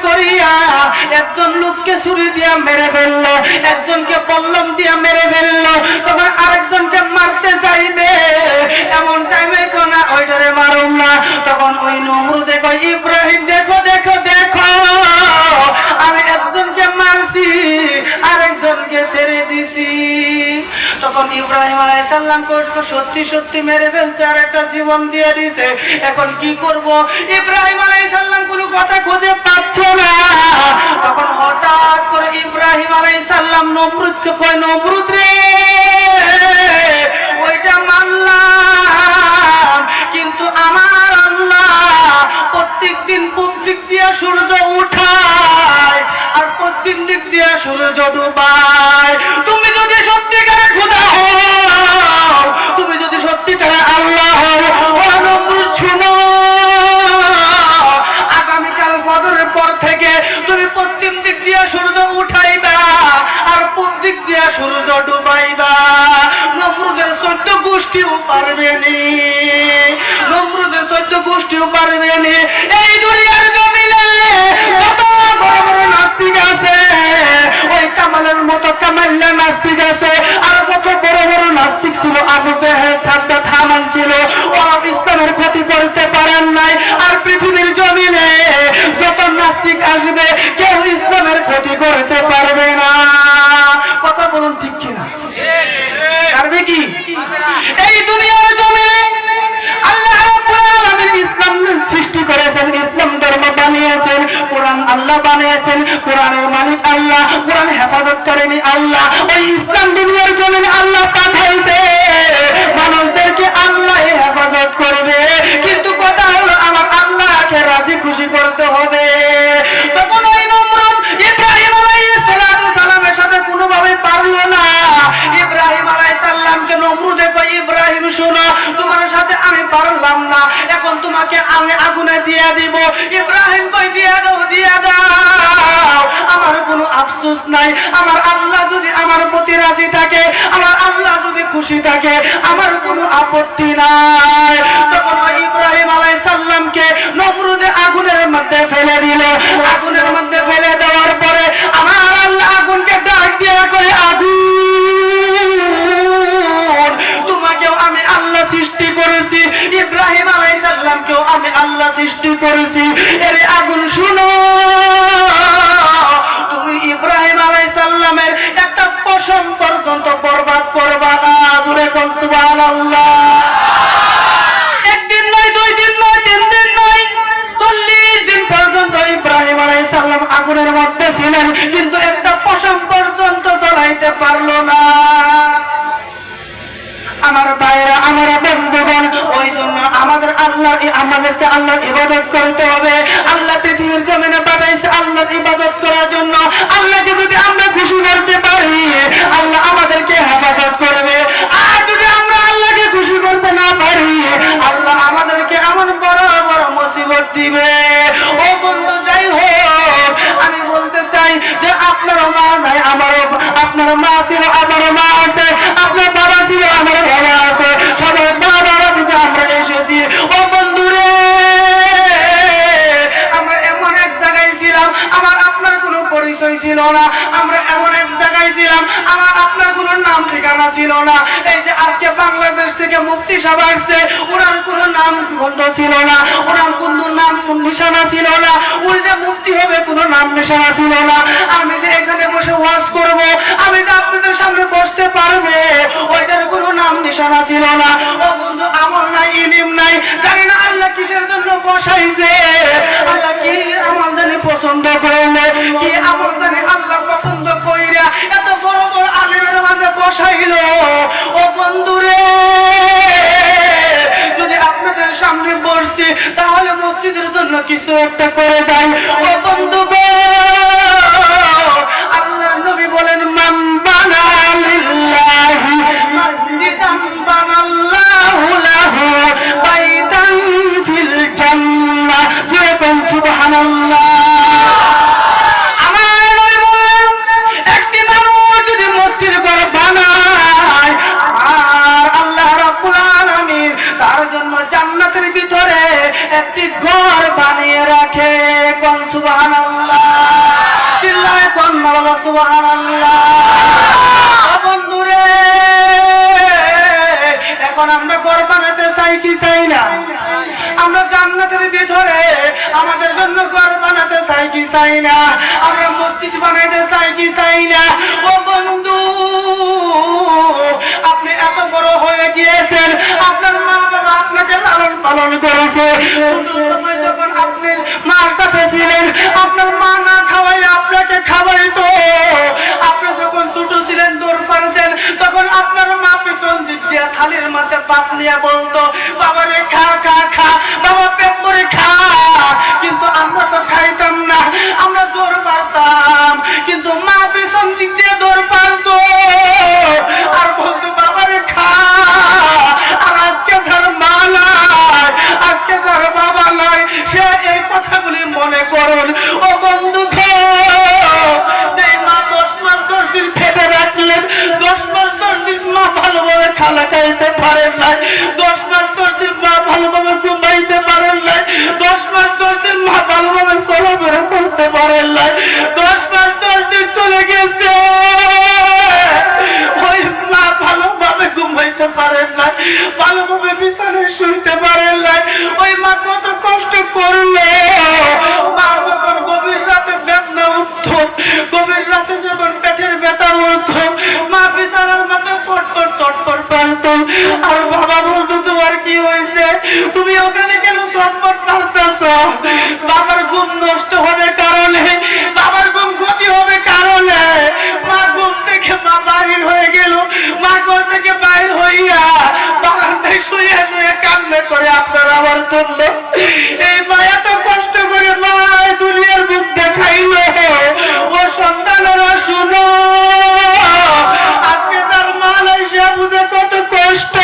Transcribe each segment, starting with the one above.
করিয়া একজন লোককে ছুরি দিয়া মেরে ফেললো, একজনকে বল্লম দিয়া মেরে ফেললো। তখন আরেকজনকে মারতে চাইবে, এমন টাইমে কোনা ওইটারে মারুম না। তখন ওই নমরুদে কয়, ইব্রাহিম দেখো দেখো দেখো, আমি একজনকে মারছি আরেকজনকে ছেড়ে দিছি। তখন ইব্রাহিম আলাইহিস সালাম কইতো সত্যি সত্যি মেরে ফেলছে আর একটা জীবন দিয়ে দিয়েছে, এখন কি করব? ইব্রাহিম আলাইহিস সালাম কোনো কথা খুঁজে পাচ্ছে না। তখন হঠাৎ করে ইব্রাহিম আলাইহিস সালাম নমরুদকে কয়, নমরুদ রে, ওইটা মানলাম, কিন্তু আমার আল্লাহ প্রত্যেকদিন পূব দিক দিয়ে সূর্য উঠায় আর পশ্চিম দিক দিয়ে সূর্য ডুবায়। তুমি যদি সত্যিকারে খোদা হও, তুমি যদি সত্যিকারে আল্লাহ হও, ও নমরুদ শুনো, আগামীকাল ফজরের পর থেকে তুমি পশ্চিম দিক দিয়ে সূর্য উঠাইবা আর পূব দিক দিয়ে সূর্য ডুবাইবা। নমরুদের 14 গোষ্ঠীও পারবে নি, নমরুদের 14 গোষ্ঠীও পারবে নি। এই দুনিয়ার জমিনে কত বড় বড় নাস্তিক আছে, ওই কামালের মতো কামাল্লা নাস্তিক আছে, আর কত বড় বড় নাস্তিক ছিল, আবু জেহেল, সাদ্দাত, হামান ছিল, ওরা ইসলামের ক্ষতি করতে পারেন নাই। আর পৃথিবীর জমিনে যত নাস্তিক আসবে কেউ ইসলামের ক্ষতি করতে পারবে না। কথা বলুন ঠিক কিনা? পারবে কি? এই দুনিয়ার জমিনে আল্লাহ রাব্বুল আলামিন ইসলাম সৃষ্টি করেছেন, ইসলাম ধর্ম বানিয়েছেন, কোরআন আল্লাহ বানিয়েছেন, কোরআনের মালিক আল্লাহ, কোরআন হেফাজত করেনি আল্লাহ। ওই ইসলাম দুনিয়ার জমিনে আল্লাহ পাঠাইছে, মানুষদেরকে আল্লাহ হেফাজত করবে, কিন্তু কথা হলো আমার আল্লাহকে রাজি খুশি করতে হবে। তখন ওই নমরুদ ইব্রাহিম আলাইহিস সালামের সাথে কোনোভাবে পারলো না। ইব্রাহিম আলাইহিস সালামকে নমরুদে কয়, ইব্রাহিম শোনো, তোমার সাথে আমি পারলাম না, এখন তোমাকে আমি আগুনে দিয়ে দিব। ইব্রাহিম কই, দিয়ে দাও দিয়ে দাও, আমার কোনো আফসোস নাই, আমার আল্লাহ যদি আমার প্রতি রাজি থাকে, আমার আল্লাহ যদি খুশি থাকে, আমার কোনো আপত্তি নাই। তখন ইব্রাহিম আলাইহিস সালামকে নমরুদে আগুনের মধ্যে ফেলে দিল। আগুনের মধ্যে ফেলে দেওয়ার পরে আমার আল্লাহ আগুনকে ডাক দিয়ে কয়, আগুন, তোমাকেও আমি আল্লাহ সৃষ্টি করেছি, ইব্রাহিম আলাইহিস সালামকেও আমি আল্লাহ সৃষ্টি করেছি। এরে আগুন শুনো, তুমি ইব্রাহিম আলাইহিস সালামের একটা পশম পর্যন্ত বরবাদ করবা না। জোরে কোন সুবহানাল্লাহ। একদিন নয়, 2 দিন নয়, 3 দিন নয়, 40 দিন পর্যন্ত ইব্রাহিম আলাইহিস সালাম আগুনের মধ্যে ছিলেন, কিন্তু একটা পশম পর্যন্ত জ্বলাইতে পারলো না। আমার ভাইরা, আমার বন্ধুগণ, ওই জন্য আমাদেরকে আল্লাহর ইবাদত করতে হবে। আল্লাহ পৃথিবীর জমিনে পাঠাইছে আল্লাহর ইবাদত করার জন্য। আল্লাহকে যদি আমরা খুশি করতে পারি, আল্লাহ আমাদেরকে হেফাজত করবে। আর যদি আমরা আল্লাহকে খুশি করতে না পারি, আল্লাহ আমাদেরকে এমন বড় বড় মুসিবত দিবে। ও বন্ধু, যাই হোক, আমি বলতে চাই যে আপনারও মা নাই, আমারও, আপনার মা ছিল, আমারও মা আছে, আপনার বাবা ছিল, আমার বাবা আছে, সবাই বাবা থেকে আমরা এসেছি। ও বন্ধুরে, আমরা এমন এক জায়গায় ছিলাম, আমার আপনার কোনো পরিচয় ছিল না, আমরা এমন এক জায়গায় ছিলাম, আমার আপনার কোনো নাম ঠিকানা ছিল না। এই যে আজকে বাংলাদেশ থেকে মুফতি সাহেব আসছে, ওনার কোনো নাম গন্ধ ছিল না, ওনার কোনো নাম নিশানা ছিল না, উনি যে মুফতি হবে কোনো নাম নিশানা ছিল না। আমি যে এখানে বসে ওয়াজ করব, আমি যে আপনাদের সামনে বসতে পারবে, ওইটার কোনো নাম নিশানা ছিল না। ও বন্ধু, আমল নাই, ইলম নাই, জানি না আল্লাহ কিসের জন্য বসাইছে, আল্লাহ কি আমল জানি পছন্দ করলে, কি আমল জানি আল্লাহ পছন্দ কইরা এত বড় বড় আলেমের মাঝে বসাইলো। ও বন্ধুরে, যদি আপনাদের সামনে বসছি, তাহলে মসজিদের জন্য কিছু একটা করে যাই। ও বন্ধু গো, আল্লাহর নবী বলেন, মান বানা লিল্লাহি মাসজিদান বানাল্লাহু লাহু বাইতান ফিল জান্নাহ। জোরে বলুন সুবহানাল্লাহ। আমার নবী বলেন, একটি মানুষ যদি মসজিদ ঘর বানায়, আর আল্লাহ রাব্বুল আলামিন তার জন্য জান্নাতের ভিতরে একটি ঘর বানিয়ে রাখে। কোন সুবহানাল্লাহ। বাবা সুবহানাল্লাহ। বন্ধুরে, এখন আমরা ঘর বানাতে চাই কি চাই না? আমরা জান্নাতের ভিতরে আমাদের জন্য ঘর বানাতে চাই কি চাই না? আমরা মসজিদ বানাইতে চাই কি চাই না? ও বন্ধু, আপনি এত বড় হয়ে গিয়েছেন, আপনার মা বাবা আপনাকে লালন পালন করেছে। ছোট সময় যখন আপনি মার কাছে ছিলেন, আপনার মা না খাওয়াই আপনাকে খাওয়াইতো। আপনি যখন ছোট ছিলেন দৌড় পারতেন, তখন আপনার মা পেছন দিক দিয়ে থালির মাঝে ভাত নিয়ে বলতো, বাবা রে খা খা খা, বাবা পেট ভরে খা। কিন্তু আমরা তো খাইতাম না, আমরা দৌড় পারতাম, কিন্তু মা পেছন দিক দিয়ে দৌড় পারতো আর বলতো বাবা রে খা। আর আজকে যার মা নাই, আজকে যার বাবা নাই, সে এই কথাগুলি মনে করুন। ও বন্ধু, এই মা 10 মাস 10 দিন ফেটে রাখলেন, 10 মাস 10 দিন মা ভালোভাবে খানা খাইতে পারেন নাই, 10 মাস 10 দিন মা ভালোভাবে ঘুমাইতে পারেন নাই, 10 মাস 10 দিন মা ভালোভাবে চলাফেরা করতে পারেন নাই, 10 মাস 10 দিন চলে গেছে, ওই মা ভালোভাবে ঘুমাইতে পারেন নাই, ভালোভাবে বিছানায় শুইতে পারেন নাই। ওই মা কত কষ্ট করলো। মা যখন গভীর রাতে বেদনা উঠত, গভীর রাতে যখন পেটের ব্যথা উঠত, মা বিছানার মাথায় চটপট চটপট পারত। আর বাবা বলতো, তোমার কি হয়েছে? তুমি ওখানে কেন চটপট পারতেছ? বাবার ঘুম নষ্ট হবে কারণে, বাবার ঘুম ক্ষতি হবে কারণে। মা ঘুম থেকে মা বাহির হয়ে গেল, মা ঘর থেকে বাহির হইয়া বারান্দায় শুয়ে শুয়ে কান্না করে আপনার আবার তুললো। এই মা এত কষ্ট করে মা দুনিয়ার মুখ দেখাইল। ও সন্তানেরা শুনো, আজকে তার মা নাই, সে বুঝে কত কষ্ট।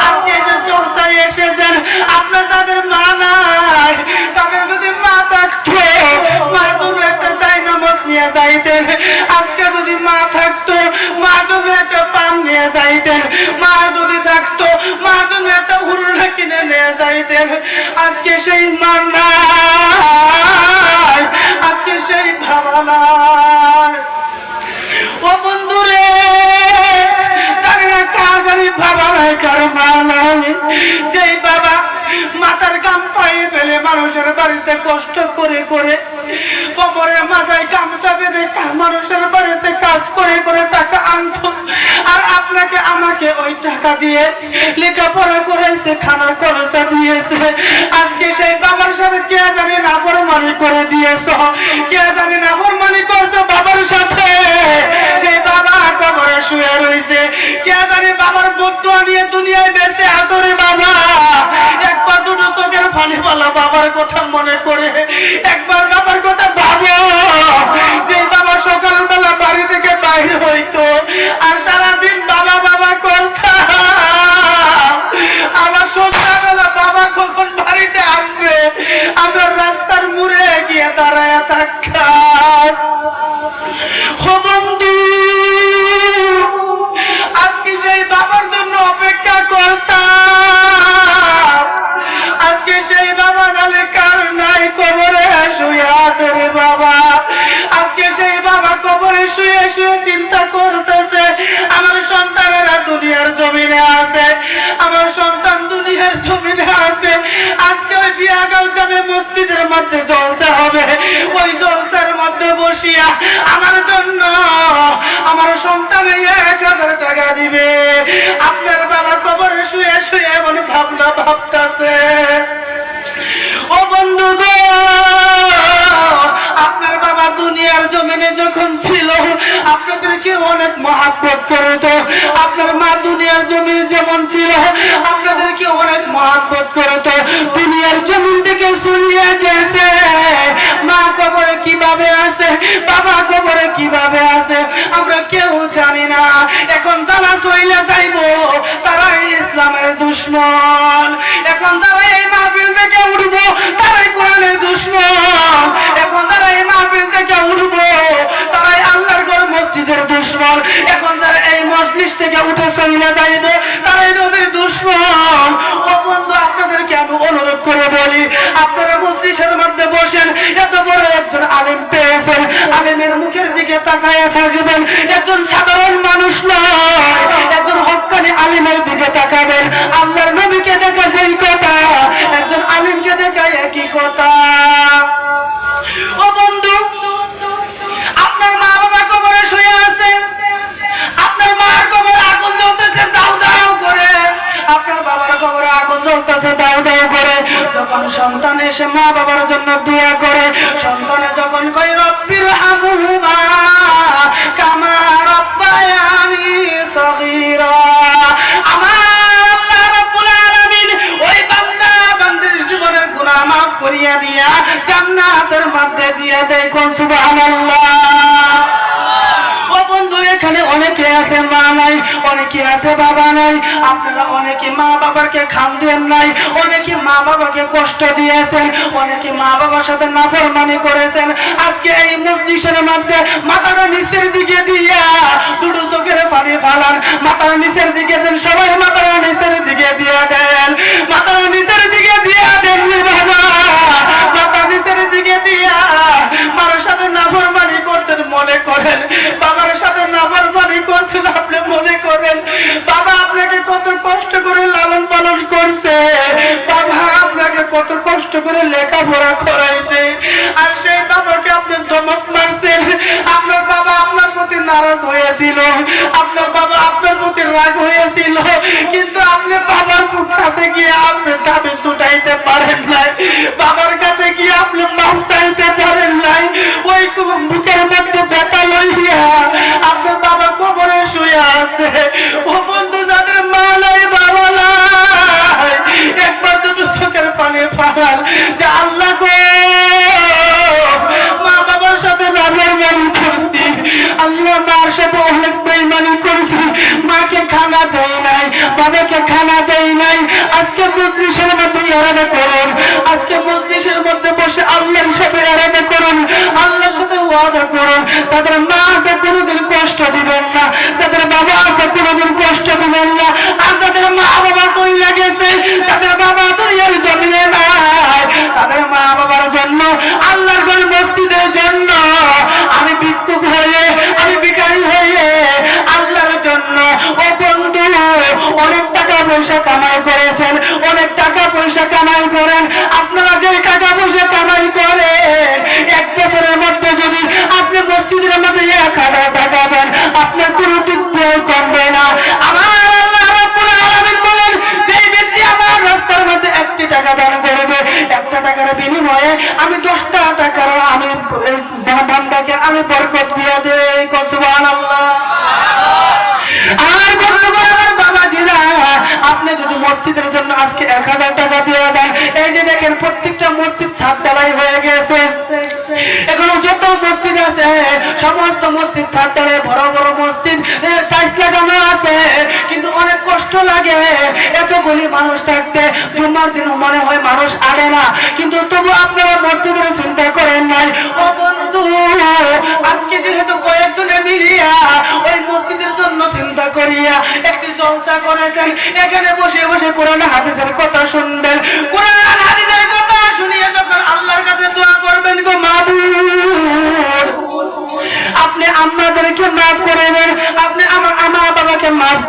আজকে যে চর্চায় এসেছেন, আপনার যাদের মা নাই, তাদের যদি মা থাকতো, মা তুমি একটা জায়নামাজ নিয়ে যাইতেন। আজকে যদি মা থাকতো, মা তুমি একটা পান নিয়ে যাইতেন। মা যদি থাকতো, মা তুমি একটা উড়না কিনে নিয়ে যাইতেন। আজকে সেই মা নাই, আজকে সেই বাবা নাই। ও বন্ধুরে, জানি না কার জানি বাবা নাই, কার মা নাই। যেই বাবা মাথার গাম পায়ে ফেলে মানুষের বাড়িতে কষ্ট করে করে, কবরের মাথায় গামছা বেঁধে মানুষের বাড়িতে কাজ করে করে টাকা আনতো, আর আপনাকে আমাকে ওই টাকা দিয়ে লেখাপড়া করাইছে, খানার খরচা দিয়েছে। আজকে সেই বাবার সাথে কে জানি নাফরমানি করে দিয়েছ, কে জানি নাফরমানি করছো বাবার সাথে। সেই বাবা কবরে শুয়ে রয়েছে, কে জানি বাবার বদুয়া নিয়ে দুনিয়ায় বেঁচে আসরে। বাবা একবার দুটো চোখের পানি পালা বাবার কথা মনে করে একবার বাবার কথা ভাবো। যে বাবা সকালবেলা বাড়ি থেকে বাইরে হইতো আর সারাদিন বাবা বাবা করতাম, আমার সন্ধ্যাবেলা বাবা কখন বাড়িতে আসবে আমরা রাস্তার মুড়ে গিয়ে দাঁড়ায় থাকতাম। ও বন্ধু, আজকে সেই বাবার জন্য অপেক্ষা করতাম। আজকে সেই বাবা নালে কার নাই, কবরে শুয়ে আছে রে বাবা। আজকে সেই বাবা কবরে শুয়ে শুয়ে চিন্তা করতেছে, আমার সন্তানেরা দুনিয়ার জমিনে আছে, আমার সন্তান দুনিয়ার জমিনে আছে। আজকে ওই বিয়াগাঁও যাবে, মসজিদের মধ্যে জলসা হবে, ওই জলসার মধ্যে বসিয়া আমার জন্য আমার সন্তানে 1000 টাকা দিবে। আপনার বাবা কবরে শুয়ে শুয়ে এমন ভাবনা ভাবতেছে। ও বন্ধু গো, আপনার বাবা দুনিয়ার জমিনে যখন ছিল আপনাদেরকে অনেক মহব্বত করত, আপনার মা দুনিয়ার জমিনে যেমন ছিল আপনাদেরকে অনেক মহব্বত করত। দুনিয়ার জমিন থেকে চলিয়ে গেছে, মা কবরে কিভাবে আছে, বাবা কবরে কিভাবে আছে আমরা কেউ জানি না। এখন যারা চলে যাইব তারাই ইসলামের দুশ্মন, এখন যারা এই মাহফিল থেকে উঠবো তারাই কোরআনের দুশ্মন, এখন যারা এই মাহফিল থেকে উঠবো তারাই আল্লাহর ঘর মসজিদের দুশ্মন, এখন যারা এই মসজিদ মজলিস থেকে উঠে চলে যাইবে তারাই নবীর দুশমন। ও বন্ধু, আপনাদেরকে আমি অনুরোধ করে বলি, আপনারা মজলিসের মধ্যে বসেন, এত বড় একজন আলেম পেয়েছেন, আলেমের মুখের দিকে তাকায়া থাকবেন। একজন সাধারণ মানুষ নয়, একজন হক্কানি আলেমের দিকে তাকাবেন। আল্লাহর নবীকে দেখা সেই কথা, একজন আলেমকে দেখা একই কথা। ও বন্ধু, আপনার মা বাবা কবরে শুয়ে আছে, আপনার মার কবরে আগুন জ্বলতেছে দাউ দাউ করে, আপনার বাবার কবরে আগুন জ্বলতেছে দাউ দাউ করে। যখন সন্তান এসে মা বাবার জন্য দোয়া করে, সন্তানে যখন কয় রব্বির হামহুমা কামা রাব্বায়ানি সগীরা, আমার আল্লাহ রাব্বুল আলামিন ওই বান্দা বান্দির জীবনের গুনাহ মাফ করিয়া দিয়া জান্নাতের মধ্যে দিয়ে দেয়। কোন সুবহানাল্লাহ। ও বন্ধু, এখানে অনেকে আছে মা নাই, অনেকে আছে বাবা নাই। আপনারা অনেকে মা বাবাকে খাম দেন নাই, অনেকে মা বাবাকে কষ্ট দিয়েছেন, অনেকে মা বাবার সাথে নাফরমানি করেছেন। আজকে এই মজলিসের মধ্যে মাথাটা নিচের দিকে দিয়া দুটো চোখের পানি ফালান, মাথাটা নিচের দিকে দেন, সবাই মাথাটা নিচের দিকে দিয়ে দেন, মাথাটা নিচের দিকে দিয়ে দেন বাবা, মাথা নিচের দিকে দিয়া মার সাথে নাফরমানি করছেন মনে করেন, বাবার সাথে নাফরমানি করছেন আপনি মনে করেন। বাবা আপনাকে কত কষ্ট করে লালন পালন করছে, বাবা আপনাকে কত কষ্ট করে লেখাপড়া করাইছে, আর সেই বাবাকে আপনি ধমক মারছেন। আপনার বাবা আপনার প্রতি নারাজ হয়েছিল, আপনার বাবা আপনার প্রতি রাগ হয়েছিল, কিন্তু আপনি বাবার কাছে গিয়ে আপনি দাবি ছুটাইতে পারেন নাই, বাবার কাছে গিয়ে আপনি মাপ চাইতে পারেন নাই। ওই বুকের মধ্যে ব্যথা লইয়া আপনার বাবা কবরে শুয়ে আছে। ও বন্ধু, যাদের মা নাই বাবা নাই, একবার দুটো চোখের পানি ফালান যে আল্লাহ গো, মা বাবার সাথে নাফরমানি করছি, আল্লাহ মার সাথে অনেক বেঈমানি করছি, মাকে খানা দেই নাই, বাবাকে খানা দেই নাই। আজকে মজলিসের মধ্যে এরাদা করুন, আজকে মজলিসের মধ্যে বসে আল্লাহর সাথে এরাদা করুন, আল্লাহর সাথে ওয়াদা করুন, যাদের মা আছে কোনোদিন কষ্ট দিবেন না, যাদের বাবা আছে কোনোদিন কষ্ট দিবেন না। আর যাদের মা বাবা চলে গেছে, যাদের বাবা দুনিয়ার জমিনে নাই, তাদের মা বাবার জন্য, আল্লাহর ঘর মসজিদের জন্য আমি ভিক্ষুক হয়ে, আমি ভিখারি হয়ে আল্লাহর জন্য। ও বন্ধু, অনেক টাকা পয়সা কামাই করেছেন, অনেক টাকা পয়সা কামাই করেন। আপনারা যে টাকা পয়সা কামাই করেন, এক বছরের মধ্যে যদি আপনি মসজিদের মধ্যে 1000 টাকা দেন, আপনার কোনো দিক কমবে না। আমার আল্লাহ রাব্বুল আলামিন বলেন, যে ব্যক্তি আমার রাস্তার মধ্যে 1 টাকা দান করবে, 1 টাকার বিনিময়ে আমি 10টা টাকার আমি বান্দাকে আমি বরকত দিয়ে দেই। কোন সুবহানাল্লাহ। আর বন্ধুগণ, আমার বাবাজিরা, আপনি যদি মসজিদের জন্য আজকে 1000 টাকা দিয়ে দেন, এই যে দেখেন প্রত্যেকটা মসজিদ ছাদ ঢালাই হয়ে গেছে, এখনো যত মসজিদ আছে সমস্ত মসজিদ ছাদ ঢালাই, বড় বড় মসজিদ টাইলস লাগানো আছে, কিন্তু অনেক কষ্ট লাগে এতগুলি মানুষ থাকতে। জুম্মার দিন মনে হয় মানুষ আড়ে না, কিন্তু তবু আপনারা মসজিদের চিন্তা করেন নাই। ও বন্ধু, আজকে যেহেতু কয়েকজনে মিলিয়া ওই মসজিদের জন্য চিন্তা করিয়া একটি জলসা করেছেন, এখানে বসে বসে কোরআন হাদিসের কথা শুনবেন, কোরআন হাদিসের কথা শুনিয়ে যখন আল্লাহর কাছে দোয়া করবেন, গো মাবুদ আপনি আমাদেরকে মাফ করে দেন, আপনি আমার বাবাকে মাফ